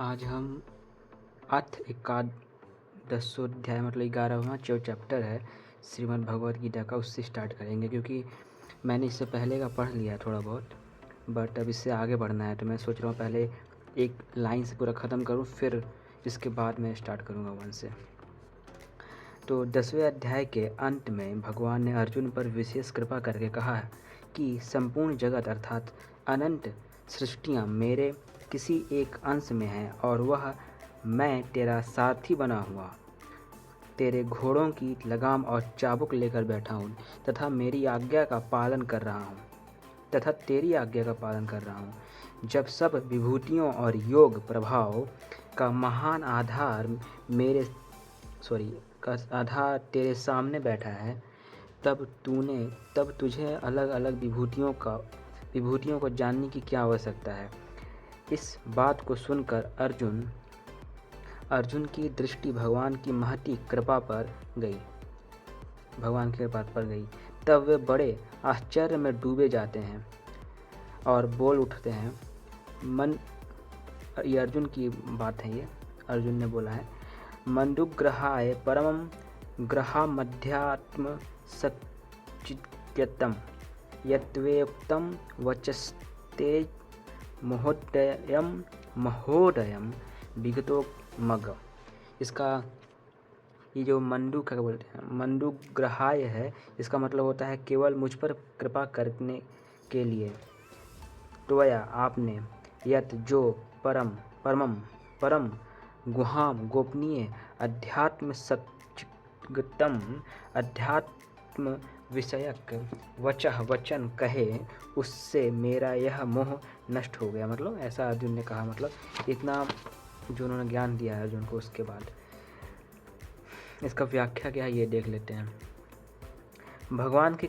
आज हम अथ एकादशोध्याय मतलब 11वां जो चैप्टर है श्रीमद् भगवद गीता का, उससे स्टार्ट करेंगे क्योंकि मैंने इससे पहले का पढ़ लिया थोड़ा बहुत, बट अब इससे आगे बढ़ना है तो मैं सोच रहा हूँ पहले एक लाइन से पूरा ख़त्म करूँ, फिर इसके बाद मैं स्टार्ट करूँगा वन से। तो 10वें अध्याय के अंत में भगवान ने अर्जुन पर विशेष कृपा करके कहा है कि संपूर्ण जगत अर्थात अनंत सृष्टियाँ मेरे किसी एक अंश में हैं और वह मैं तेरा सारथी बना हुआ तेरे घोड़ों की लगाम और चाबुक लेकर बैठा हूँ तथा तेरी आज्ञा का पालन कर रहा हूँ। जब सब विभूतियों और योग प्रभाव का महान आधार तेरे सामने बैठा है, तब तुझे अलग अलग विभूतियों को जानने की क्या आवश्यकता है। इस बात को सुनकर अर्जुन की दृष्टि भगवान की महती कृपा पर गई। तब वे बड़े आश्चर्य में डूबे जाते हैं और बोल उठते हैं। ये अर्जुन की बात है। ये अर्जुन ने बोला है, मंदुग्रहाय परमं ग्रहामध्यात्म सच्चिद्यतम यत्वेक्तं वचस्ते महोदयम विगतो मग। इसका ये जो मंडू क्या बोलते हैं, मंदुग्रहाय है, इसका मतलब होता है केवल मुझ पर कृपा करने के लिए। त्वया आपने यत जो परम गुहाम गोपनीय अध्यात्म सच्चिद्गतम अध्यात्म विषयक वचन कहे, उससे मेरा यह मोह नष्ट हो गया। मतलब ऐसा अर्जुन ने कहा, मतलब इतना जो उन्होंने ज्ञान दिया है अर्जुन को। उसके बाद इसका व्याख्या क्या है ये देख लेते हैं। भगवान की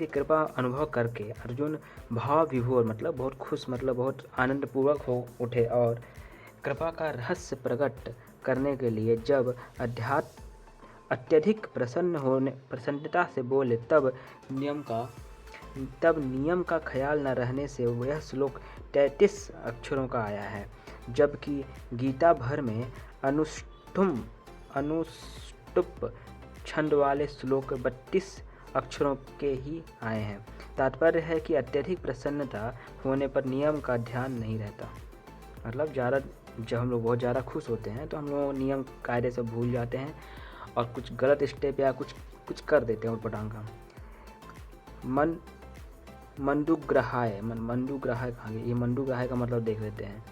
कृपा अनुभव करके अर्जुन भाव विभोर मतलब बहुत खुश, मतलब बहुत आनंदपूर्वक हो उठे और कृपा का रहस्य प्रकट करने के लिए जब अत्यधिक प्रसन्नता से बोले, तब नियम का ख्याल न रहने से यह श्लोक 33 अक्षरों का आया है, जबकि गीता भर में अनुष्टुप छंद वाले श्लोक 32 अक्षरों के ही आए हैं। तात्पर्य है कि अत्यधिक प्रसन्नता होने पर नियम का ध्यान नहीं रहता। मतलब जब हम लोग बहुत ज़्यादा खुश होते हैं तो हम लोग नियम कायदे से भूल जाते हैं और कुछ गलत स्टेप या कुछ कर देते हैं उटपटांग का। मंदुग्रहाय कहाँ गया? ये मंदुग्रहाय का मतलब देख लेते हैं।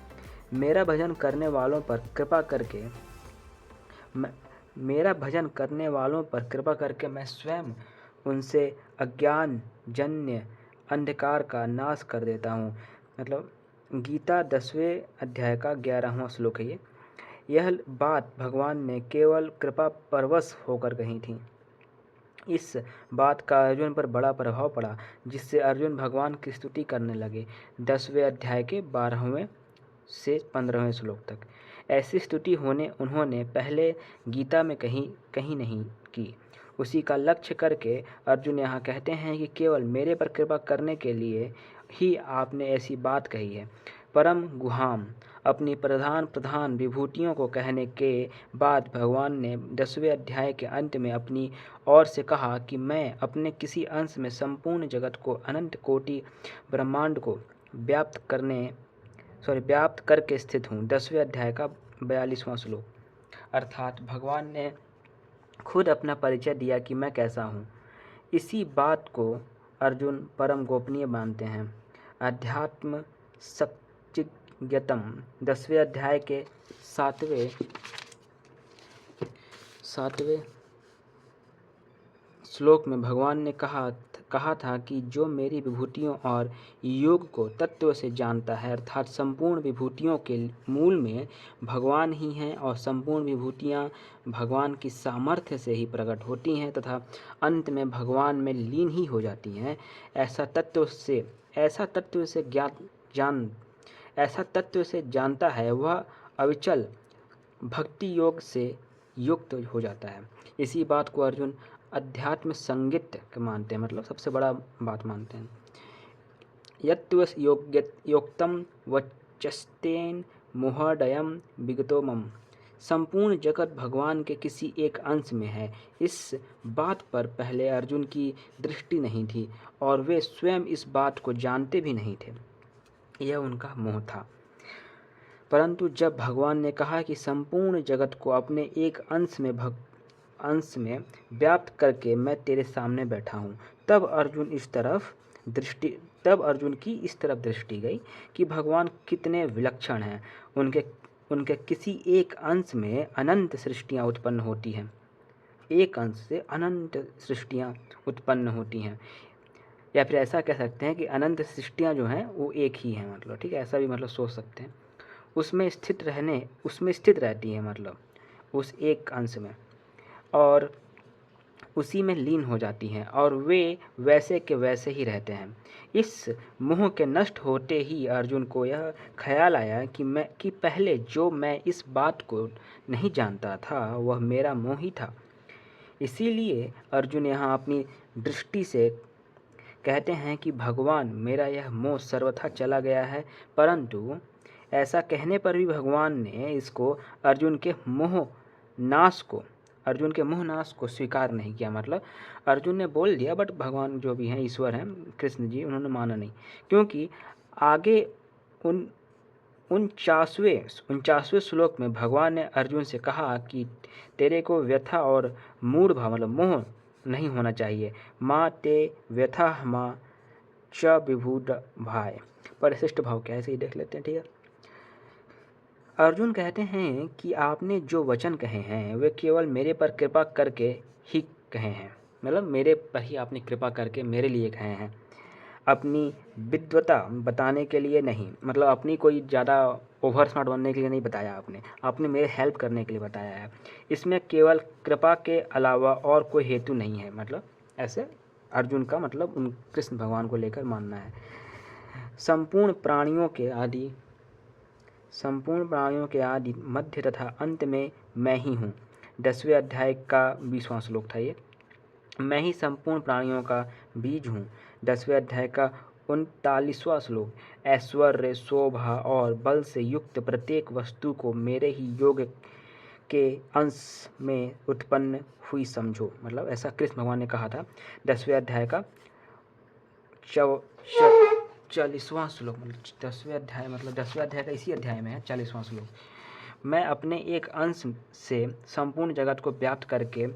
मेरा भजन करने वालों पर कृपा करके मैं स्वयं उनसे अज्ञान जन्य अंधकार का नाश कर देता हूँ। मतलब गीता 10वें अध्याय का 11वां श्लोक है ये। यह बात भगवान ने केवल कृपा परवश होकर कही थी। इस बात का अर्जुन पर बड़ा प्रभाव पड़ा, जिससे अर्जुन भगवान की स्तुति करने लगे। 10वें अध्याय के 12वें से 15वें श्लोक तक ऐसी स्तुति उन्होंने पहले गीता में कहीं नहीं की। उसी का लक्ष्य करके अर्जुन यहाँ कहते हैं कि केवल मेरे पर कृपा करने के लिए ही आपने ऐसी बात कही है। परम गुहाम अपनी प्रधान विभूतियों को कहने के बाद भगवान ने 10वें अध्याय के अंत में अपनी ओर से कहा कि मैं अपने किसी अंश में संपूर्ण जगत को, अनंत कोटि ब्रह्मांड को व्याप्त करके स्थित हूँ। 10वें अध्याय का 42वां श्लोक। अर्थात भगवान ने खुद अपना परिचय दिया कि मैं कैसा हूँ। इसी बात को अर्जुन परम गोपनीय मानते हैं। अध्यात्म सच्चिद्गतम 10वें अध्याय के 7वें श्लोक में भगवान ने कहा था कि जो मेरी विभूतियों और योग को तत्व से जानता है, अर्थात संपूर्ण विभूतियों के मूल में भगवान ही हैं और संपूर्ण विभूतियाँ भगवान की सामर्थ्य से ही प्रकट होती हैं तथा अंत में भगवान में लीन ही हो जाती हैं। ऐसा तत्व से जानता है, वह अविचल भक्ति योग से युक्त हो जाता है। इसी बात को अर्जुन अध्यात्म संगीत मानते हैं, मतलब सबसे बड़ा बात मानते हैं। यत्त्व योक्तम वचस्तेन मोहाडयम विगतो मम। संपूर्ण जगत भगवान के किसी एक अंश में है, इस बात पर पहले अर्जुन की दृष्टि नहीं थी और वे स्वयं इस बात को जानते भी नहीं थे। यह उनका मोह था। परंतु जब भगवान ने कहा कि संपूर्ण जगत को अपने एक अंश में व्याप्त करके मैं तेरे सामने बैठा हूँ, तब अर्जुन की इस तरफ दृष्टि गई कि भगवान कितने विलक्षण हैं। उनके किसी एक अंश में अनंत सृष्टियाँ उत्पन्न होती हैं, एक अंश से अनंत सृष्टियाँ उत्पन्न होती हैं, या फिर ऐसा कह सकते हैं कि अनंत सृष्टियाँ जो हैं वो एक ही हैं, मतलब ठीक है, ऐसा भी मतलब सोच सकते हैं। उसमें स्थित रहती है, मतलब उस एक अंश में, और उसी में लीन हो जाती हैं और वे वैसे के वैसे ही रहते हैं। इस मोह के नष्ट होते ही अर्जुन को यह ख्याल आया कि पहले जो मैं इस बात को नहीं जानता था वह मेरा मोह ही था। इसीलिए अर्जुन यहाँ अपनी दृष्टि से कहते हैं कि भगवान, मेरा यह मोह सर्वथा चला गया है। परंतु ऐसा कहने पर भी भगवान ने इसको अर्जुन के मोह नाश को स्वीकार नहीं किया। मतलब अर्जुन ने बोल दिया, बट भगवान जो भी हैं, ईश्वर हैं, कृष्ण जी, उन्होंने माना नहीं, क्योंकि आगे 49वें श्लोक में भगवान ने अर्जुन से कहा कि तेरे को व्यथा और मूढ़ भाव, मतलब मोह नहीं होना चाहिए। माँ ते व्यथा माँ च विभूड भाई। परिशिष्ट भाव क्या है, इसे देख लेते हैं, ठीक है। अर्जुन कहते हैं कि आपने जो वचन कहे हैं वे केवल मेरे पर कृपा करके ही कहे हैं, मतलब मेरे पर ही आपने कृपा करके मेरे लिए कहे हैं, अपनी विद्वता बताने के लिए नहीं, मतलब अपनी कोई ज़्यादा ओवर स्मार्ट बनने के लिए नहीं बताया आपने मेरे हेल्प करने के लिए बताया है। इसमें केवल कृपा के अलावा और कोई हेतु नहीं है। मतलब ऐसे अर्जुन का मतलब उन कृष्ण भगवान को लेकर मानना है। संपूर्ण प्राणियों के आदि मध्य तथा अंत में मैं ही हूँ। 10वें अध्याय का 20वां श्लोक था ये। मैं ही संपूर्ण प्राणियों का बीज हूँ। 10वें अध्याय का 39वां श्लोक। ऐश्वर्य, शोभा और बल से युक्त प्रत्येक वस्तु को मेरे ही योग के अंश में उत्पन्न हुई समझो। मतलब ऐसा कृष्ण भगवान ने कहा था। 10वें अध्याय का 40वां श्लोक, मतलब 10वें अध्याय, मतलब 10वें अध्याय का इसी अध्याय में है 40वां श्लोक। मैं अपने एक अंश से संपूर्ण जगत को व्याप्त करके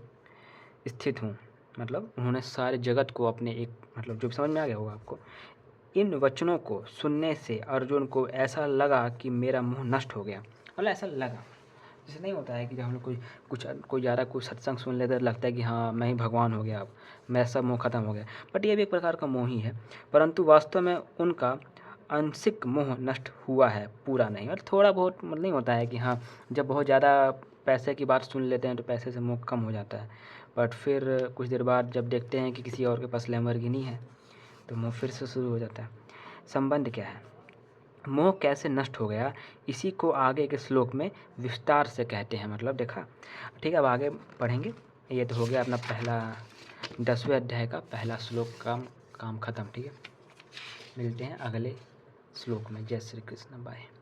स्थित हूँ। मतलब उन्होंने सारे जगत को अपने एक, मतलब जो समझ में आ गया होगा आपको। इन वचनों को सुनने से अर्जुन को ऐसा लगा कि मेरा मोह नष्ट हो गया। मतलब ऐसा लगा, जैसे नहीं होता है कि जब हम लोग कोई ज़्यादा कुछ सत्संग सुन लेते लगता है कि हाँ मैं ही भगवान हो गया, अब मेरा सब मोह खत्म हो गया। बट ये भी एक प्रकार का मोह ही है, परंतु वास्तव में उनका आंशिक मोह नष्ट हुआ है, पूरा नहीं। और थोड़ा बहुत मतलब नहीं होता है कि हाँ जब बहुत ज़्यादा पैसे की बात सुन लेते हैं तो पैसे से मोह कम हो जाता है, बट फिर कुछ देर बाद जब देखते हैं कि किसी और के पास लैम्बोर्गिनी है तो मोह फिर से शुरू हो जाता है। संबंध क्या है, मोह कैसे नष्ट हो गया, इसी को आगे के श्लोक में विस्तार से कहते हैं। मतलब देखा, ठीक है। अब आगे पढ़ेंगे। ये तो हो गया अपना पहला 10वें अध्याय का पहला श्लोक का काम खत्म, ठीक है। मिलते हैं अगले श्लोक में। जय श्री कृष्ण, बाय।